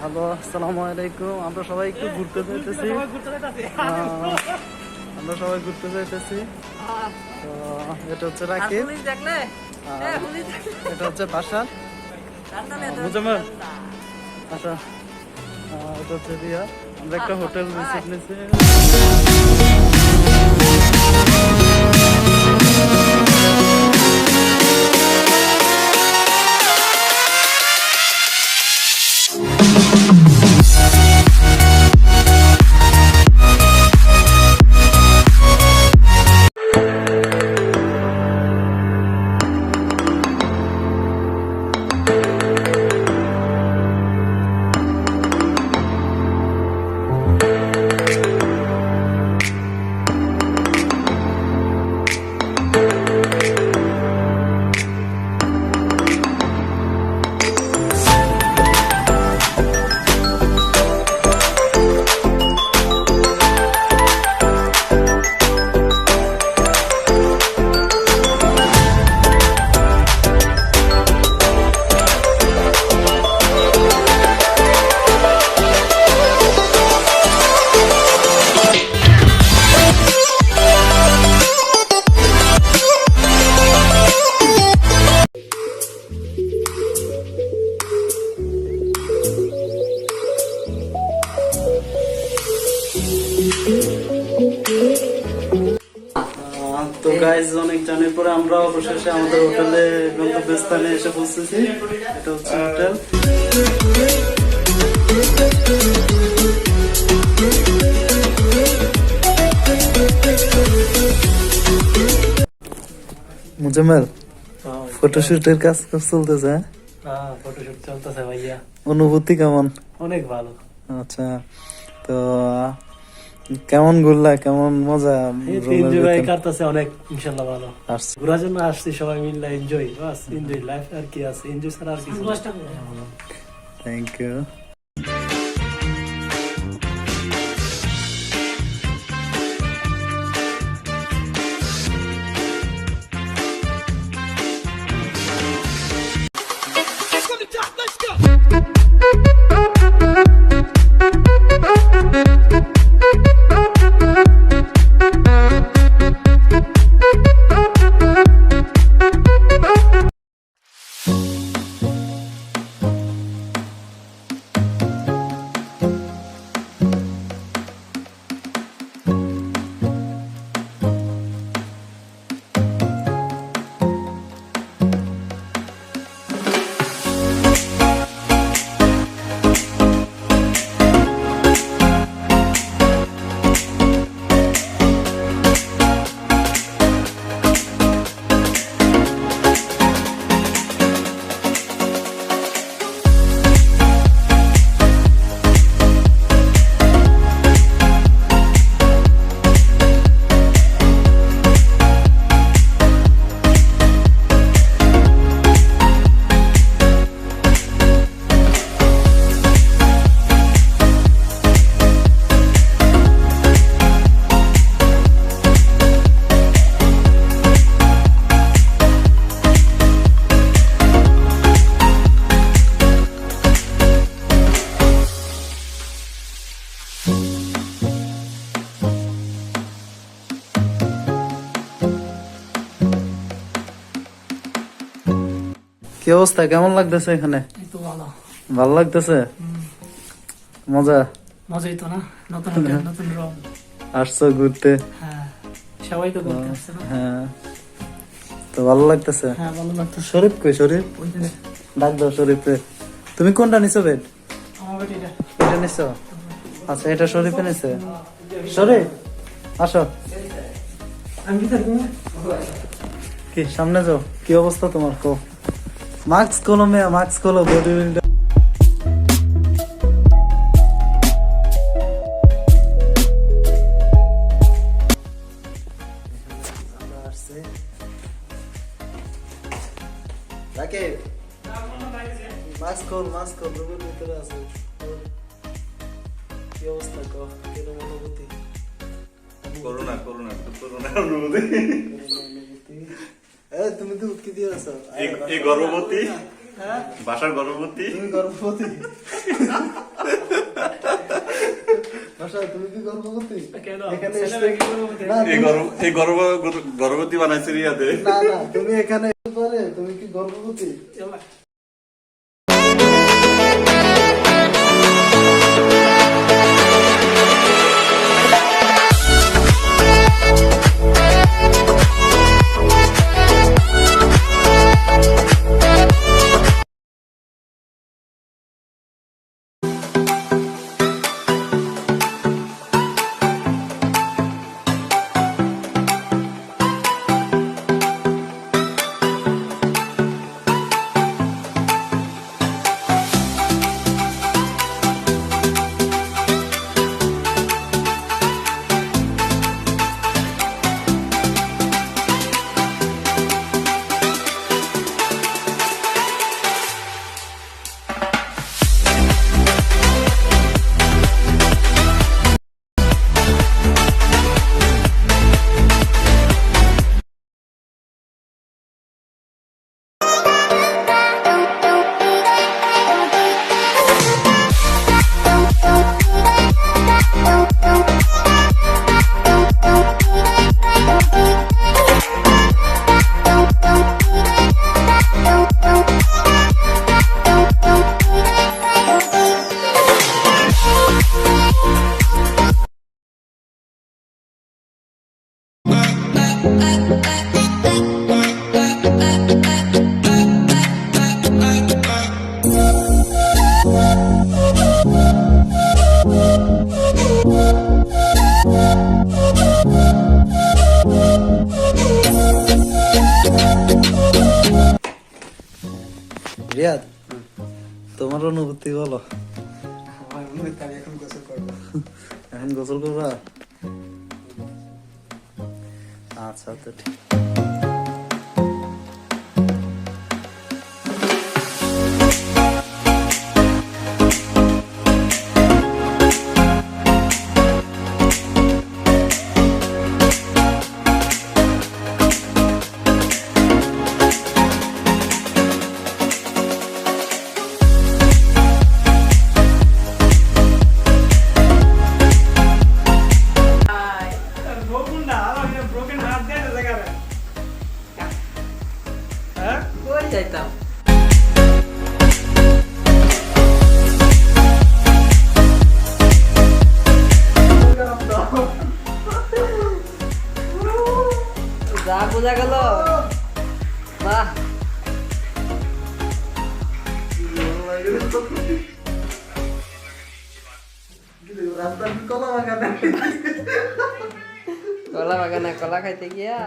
Hello, আসসালামু আলাইকুম। আমরা সবাই একটু ঘুরতে যাইতেছি। আমরা সবাই ঘুরতে যাইতেছি। তো এটা হচ্ছে রাকিব, এটা হচ্ছে বাসার মুজাম্মেল, আচ্ছা এটা হচ্ছে রিয়া। আমরা একটা হোটেল রিসিভ নিয়েছি। তো গাইজ, অনেক জানার পরে আমরা অবশেষে আমাদের হোটেলে গন্তব্যস্থানে এসে পৌঁছেছি। এটা হচ্ছে হোটেল। মুজাম্মেল, ফটোশুটের কাজ চলতেছে? ফটোশুট চলতেছে ভাইয়া। অনুভূতি কেমন? অনেক ভালো। আচ্ছা, তো কেমন ঘুরলা, কেমন মজা? এনজয় করতেছে অনেক, ইনশাআল্লাহ ভালো। আসছে ঘোরার জন্য আসছি, সবাই মিলে এনজয়, বাস এনজয় লাইফ। আর কি আছে, এনজয় ছাড়া আর কিছু না। Thank you. কি অবস্থা, কেমন লাগতেছে এখানে? ভালো লাগতেছে? মজা মজাই তো না, নতুন হোটেল, নতুন রুম। আসছো ঘুরতে? হ্যাঁ, সবাই তো ঘুরতে আসছে না? হ্যাঁ, তো ভালো লাগতেছে? হ্যাঁ, ভালো লাগতো। শরীফ কই? শরীফ ডাক দাও শরীফে। তুমি কোনটা নিছো বেড? আমার বেটিটা এটা নিছো? আচ্ছা, এটা শরীফে নিছে। শরীফ আসো। আমি কি থাকবো? কি সামনে যাও। কি অবস্থা তোমার? কো মাস্ক খোলো মেয়া, মাস্ক খোলো। বডি বিল্ডার মাস্ক খোল, মাস্ক খোল। রুমের ভিতরে আছে। কি অবস্থা? কো কিরকম অনুভূতি? করোনা অনুভূতি। তুমি তো উৎকি দিয়ে আছো। এই গর্ভবতী, বাসার গর্ভবতী। তুমি গর্ভবতী? সমস্যা? তুমি কি গর্ভবতী? কেন? এখানে ছেলে এসে- মেয়ে কি গর্ভবতী? না, এই তুমি- গর্ভবতী বানাইছে রিয়াতে। না, না, তুমি এখানে এসে পরে তুমি কি গর্ভবতী? ইয়াল্লা। রিয়াদ, তোমার অনুভূতি বলো। আমার অনুভূতি, আমি এখন গোসল করবো। এখন গোসল করবা? আচ্ছা, তো ঠিক। Broken না, আমার এটা broken heart দিয়ে এটা জায়গা রে। হ্যাঁ? কই যাইতাম? যা বোঝা গেল, বাহ, কলা বাগানে কলা খাইতে গিয়া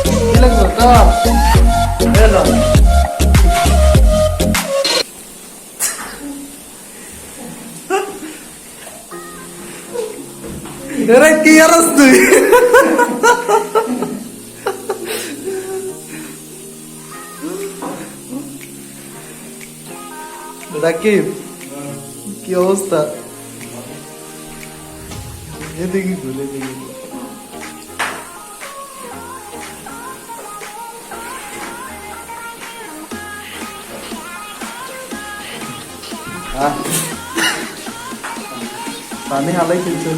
কি লাগবে তো? এলো। এরা কি আরস তুই? রাকিব, কি অবস্থা? এদিকে ঘুরে দিকে পানি হালাই খেলছে।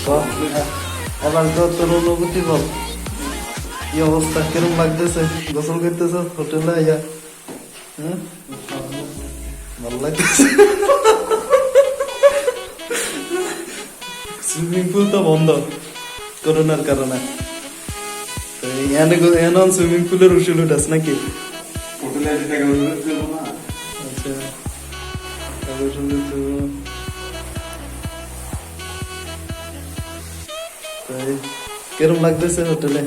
বাহ, এবার তো তোর অনুভূতি বল, কি অবস্থা, কিরম লাগতেছে গোসল করতেছ হোটেলে আইয়া? হ্যাঁ, ভালো লাগতেছে। সুইমিং পুল তো বন্ধ করোনার কারণে, এখন সুইমিং পুলের উসুল উঠাস নাকি? হোটেলে এসে টাকা পয়সা দিল না। আচ্ছা, তারপর শুনলি তো তাই, কিরম লাগতেছে হোটেলে?